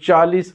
40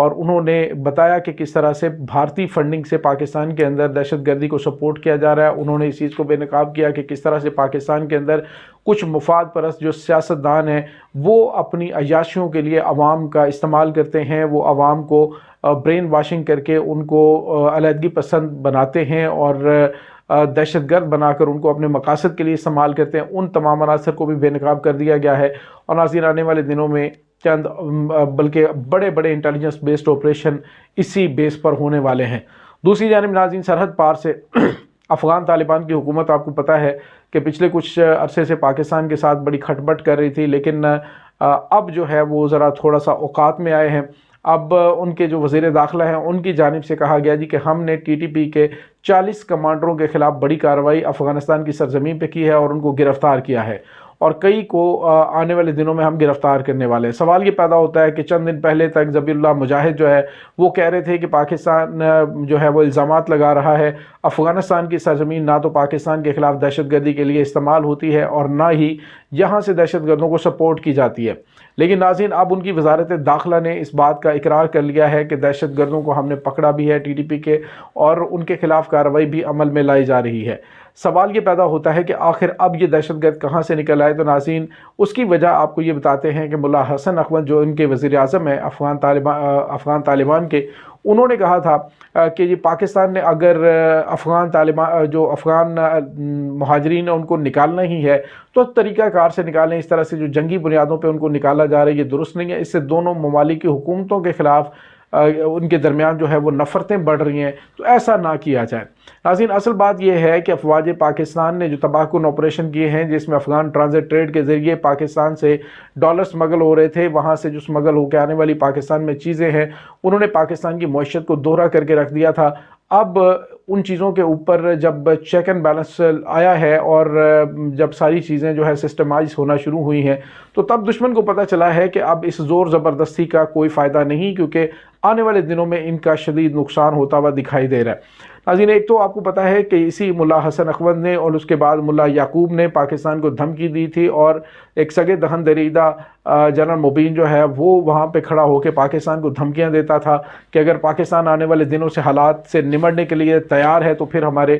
اور انہوں نے بتایا کہ کس طرح سے بھارتی فنڈنگ سے پاکستان کے اندر دہشت گردی کو سپورٹ کیا جا رہا ہے۔ انہوں نے اس چیز کو بے نقاب کیا کہ کس طرح سے پاکستان کے اندر کچھ مفاد پرست جو سیاستدان ہیں وہ اپنی عیاشیوں کے لیے عوام کا استعمال کرتے ہیں، وہ عوام کو برین واشنگ کر کے ان کو علیحدگی پسند بناتے ہیں اور دہشت گرد بنا کر ان کو اپنے مقاصد کے لیے استعمال کرتے ہیں۔ ان تمام عناصر کو بھی بے نقاب کر دیا گیا ہے، اور ناظرین آنے والے دنوں میں چند بلکہ بڑے بڑے انٹیلیجنس بیسڈ آپریشن اسی بیس پر ہونے والے ہیں۔ دوسری جانب ناظرین، سرحد پار سے افغان طالبان کی حکومت آپ کو پتہ ہے کہ پچھلے کچھ عرصے سے پاکستان کے ساتھ بڑی کھٹ بٹ کر رہی تھی، لیکن اب جو ہے وہ ذرا تھوڑا سا اوقات میں آئے ہیں۔ اب ان کے جو وزیر داخلہ ہیں ان کی جانب سے کہا گیا کہ ہم نے ٹی ٹی پی کے 40 کمانڈروں کے خلاف بڑی کارروائی افغانستان کی سرزمین پہ کی ہے اور ان کو گرفتار کیا ہے، اور کئی کو آنے والے دنوں میں ہم گرفتار کرنے والے ہیں۔ سوال یہ پیدا ہوتا ہے کہ چند دن پہلے تک ذبیح اللہ مجاہد جو ہے وہ کہہ رہے تھے کہ پاکستان جو ہے وہ الزامات لگا رہا ہے، افغانستان کی سرزمین نہ تو پاکستان کے خلاف دہشت گردی کے لیے استعمال ہوتی ہے اور نہ ہی یہاں سے دہشت گردوں کو سپورٹ کی جاتی ہے۔ لیکن ناظرین اب ان کی وزارت داخلہ نے اس بات کا اقرار کر لیا ہے کہ دہشت گردوں کو ہم نے پکڑا بھی ہے ٹی ٹی پی کے، اور ان کے خلاف کارروائی بھی عمل میں لائی جا رہی ہے۔ سوال یہ پیدا ہوتا ہے کہ آخر اب یہ دہشت گرد کہاں سے نکل آئے؟ تو ناظرین اس کی وجہ آپ کو یہ بتاتے ہیں کہ ملا حسن اخوند جو ان کے وزیر اعظم ہیں افغان طالبان کے، انہوں نے کہا تھا کہ یہ پاکستان نے اگر افغان مہاجرین ان کو نکالنا ہی ہے تو طریقہ کار سے نکالیں، اس طرح سے جو جنگی بنیادوں پہ ان کو نکالا جا رہا ہے یہ درست نہیں ہے۔ اس سے دونوں ممالک کی حکومتوں کے خلاف ان کے درمیان جو ہے وہ نفرتیں بڑھ رہی ہیں، تو ایسا نہ کیا جائے۔ ناظرین اصل بات یہ ہے کہ افواج پاکستان نے جو تباہ کن آپریشن کیے ہیں جس میں افغان ٹرانزٹ ٹریڈ کے ذریعے پاکستان سے ڈالر سمگل ہو رہے تھے، وہاں سے جو سمگل ہو کے آنے والی پاکستان میں چیزیں ہیں انہوں نے پاکستان کی معیشت کو دوہرا کر کے رکھ دیا تھا۔ اب ان چیزوں کے اوپر جب چیک اینڈ بیلنس آیا ہے اور جب ساری چیزیں جو ہے سسٹمائز ہونا شروع ہوئی ہیں تو تب دشمن کو پتہ چلا ہے کہ اب اس زور زبردستی کا کوئی فائدہ نہیں، کیونکہ آنے والے دنوں میں ان کا شدید نقصان ہوتا ہوا دکھائی دے رہا ہے۔ ناظرین ایک تو آپ کو پتہ ہے کہ اسی ملا حسن اخوند نے اور اس کے بعد ملا یعقوب نے پاکستان کو دھمکی دی تھی، اور ایک سگے دہن دریدہ جنرل مبین جو ہے وہ وہاں پہ کھڑا ہو کے پاکستان کو دھمکیاں دیتا تھا کہ اگر پاکستان آنے والے دنوں سے حالات سے نمٹنے کے لیے تیار ہے تو پھر ہمارے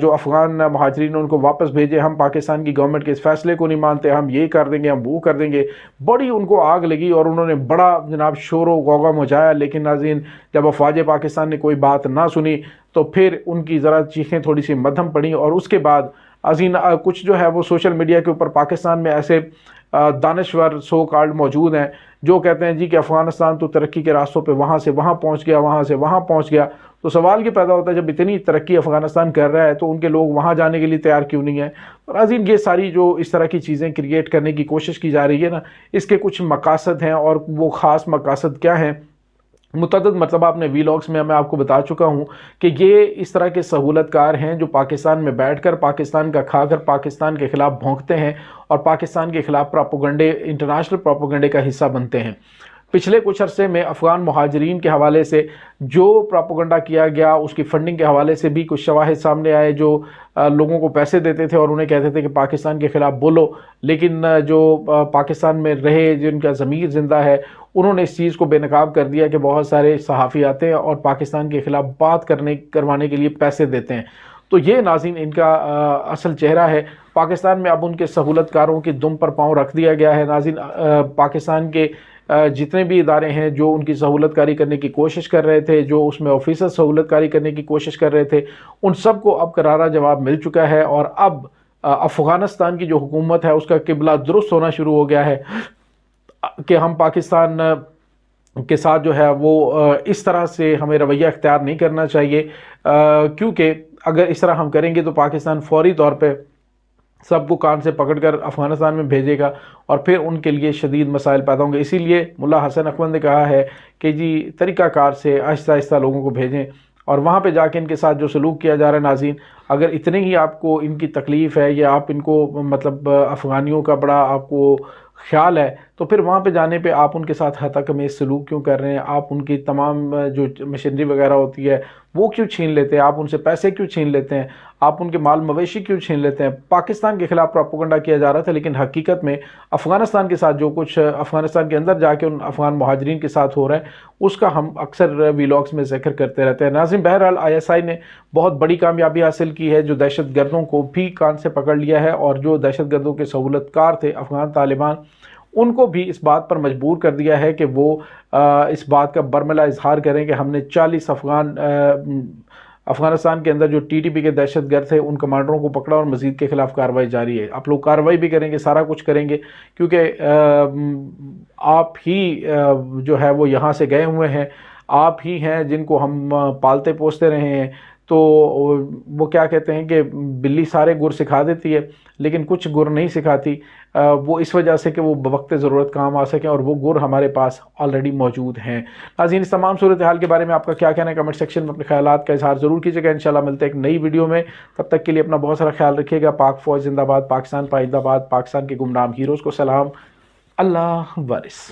جو افغان مہاجرین ان کو واپس بھیجے، ہم پاکستان کی گورنمنٹ کے اس فیصلے کو نہیں مانتے، ہم یہ کر دیں گے، ہم وہ کر دیں گے۔ بڑی ان کو آگ لگی اور انہوں نے بڑا جناب شور و غوغا مچایا، لیکن ناظرین جب افواج پاکستان نے کوئی بات نہ سنی تو پھر ان کی ذرا چیخیں تھوڑی سی مدھم پڑیں، اور اس کے بعد کچھ جو ہے وہ سوشل میڈیا کے اوپر پاکستان میں ایسے دانشور سو کالڈ موجود ہیں جو کہتے ہیں جی کہ افغانستان تو ترقی کے راستوں پہ وہاں سے وہاں پہنچ گیا، وہاں سے وہاں پہنچ گیا۔ تو سوال یہ پیدا ہوتا ہے جب اتنی ترقی افغانستان کر رہا ہے تو ان کے لوگ وہاں جانے کے لیے تیار کیوں نہیں ہیں؟ ناظرین یہ ساری جو اس طرح کی چیزیں کریٹ کرنے کی کوشش کی جا رہی ہے نا، اس کے کچھ مقاصد ہیں، اور وہ خاص مقاصد کیا ہیں؟ متعدد مرتبہ اپنے ویلاگس میں آپ کو بتا چکا ہوں کہ یہ اس طرح کے سہولت کار ہیں جو پاکستان میں بیٹھ کر پاکستان کا کھا کر پاکستان کے خلاف بھونکتے ہیں اور پاکستان کے خلاف پراپوگنڈے، انٹرنیشنل پراپوگنڈے کا حصہ بنتے ہیں۔ پچھلے کچھ عرصے میں افغان مہاجرین کے حوالے سے جو پراپوگنڈا کیا گیا، اس کی فنڈنگ کے حوالے سے بھی کچھ شواہد سامنے آئے، جو لوگوں کو پیسے دیتے تھے اور انہیں کہتے تھے کہ پاکستان کے خلاف بولو، لیکن جو پاکستان میں رہے جن کا ضمیر زندہ ہے انہوں نے اس چیز کو بے نقاب کر دیا کہ بہت سارے صحافی آتے ہیں اور پاکستان کے خلاف بات کروانے کے لیے پیسے دیتے ہیں۔ تو یہ ناظرین ان کا اصل چہرہ ہے۔ پاکستان میں اب ان کے سہولت کاروں کی دم پر پاؤں رکھ دیا گیا ہے۔ ناظرین پاکستان کے جتنے بھی ادارے ہیں جو ان کی سہولت کاری کرنے کی کوشش کر رہے تھے، جو اس میں آفیسر سہولت کاری کرنے کی کوشش کر رہے تھے، ان سب کو اب کرارا جواب مل چکا ہے، اور اب افغانستان کی جو حکومت ہے اس کا قبلہ درست ہونا شروع ہو گیا ہے کہ ہم پاکستان کے ساتھ جو ہے وہ اس طرح سے ہمیں رویہ اختیار نہیں کرنا چاہیے، کیونکہ اگر اس طرح ہم کریں گے تو پاکستان فوری طور پہ سب کو کان سے پکڑ کر افغانستان میں بھیجے گا اور پھر ان کے لیے شدید مسائل پیدا ہوں گے۔ اسی لیے ملا حسن اخوند نے کہا ہے کہ جی طریقہ کار سے آہستہ آہستہ لوگوں کو بھیجیں، اور وہاں پہ جا کے ان کے ساتھ جو سلوک کیا جا رہا ہے ناظرین اگر اتنے ہی آپ کو ان کی تکلیف ہے یا آپ ان کو مطلب افغانیوں کا بڑا آپ کو خیال ہے تو پھر وہاں پہ جانے پہ آپ ان کے ساتھ حتیٰ کمیز سلوک کیوں کر رہے ہیں؟ آپ ان کی تمام جو مشینری وغیرہ ہوتی ہے وہ کیوں چھین لیتے ہیں؟ آپ ان سے پیسے کیوں چھین لیتے ہیں؟ آپ ان کے مال مویشی کیوں چھین لیتے ہیں؟ پاکستان کے خلاف پروپیگنڈا کیا جا رہا تھا، لیکن حقیقت میں افغانستان کے ساتھ جو کچھ افغانستان کے اندر جا کے ان افغان مہاجرین کے ساتھ ہو رہا ہے اس کا ہم اکثر ویلاگز میں ذکر کرتے رہتے ہیں۔ ناظرین، بہرحال ISI نے بہت بڑی کامیابی حاصل کی ہے، جو دہشت گردوں کو بھی کان سے پکڑ لیا ہے، اور جو دہشت گردوں کے سہولت کار تھے افغان طالبان، ان کو بھی اس بات پر مجبور کر دیا ہے کہ وہ اس بات کا برملا اظہار کریں کہ ہم نے 40 افغانستان کے اندر جو TTP کے دہشت گرد تھے ان کمانڈروں کو پکڑا، اور مزید کے خلاف کارروائی جاری ہے۔ آپ لوگ کارروائی بھی کریں گے، سارا کچھ کریں گے، کیونکہ آپ ہی جو ہے وہ یہاں سے گئے ہوئے ہیں، آپ ہی ہیں جن کو ہم پالتے پوستے رہے ہیں۔ تو وہ کیا کہتے ہیں کہ بلی سارے گر سکھا دیتی ہے لیکن کچھ گر نہیں سکھاتی، وہ اس وجہ سے کہ وہ بوقت ضرورت کام آ سکیں، اور وہ گر ہمارے پاس آلریڈی موجود ہیں۔ ناظرین، اس تمام صورتحال کے بارے میں آپ کا کیا کہنا ہے؟ کمنٹ سیکشن میں اپنے خیالات کا اظہار ضرور کیجیے گا۔ انشاءاللہ ملتے ہیں ایک نئی ویڈیو میں، تب تک کے لیے اپنا بہت سارا خیال رکھیے گا۔ پاک فوج زندہ باد، پاکستان پائندہ باد، پاکستان کے گمنام ہیروز کو سلام، اللہ وارث۔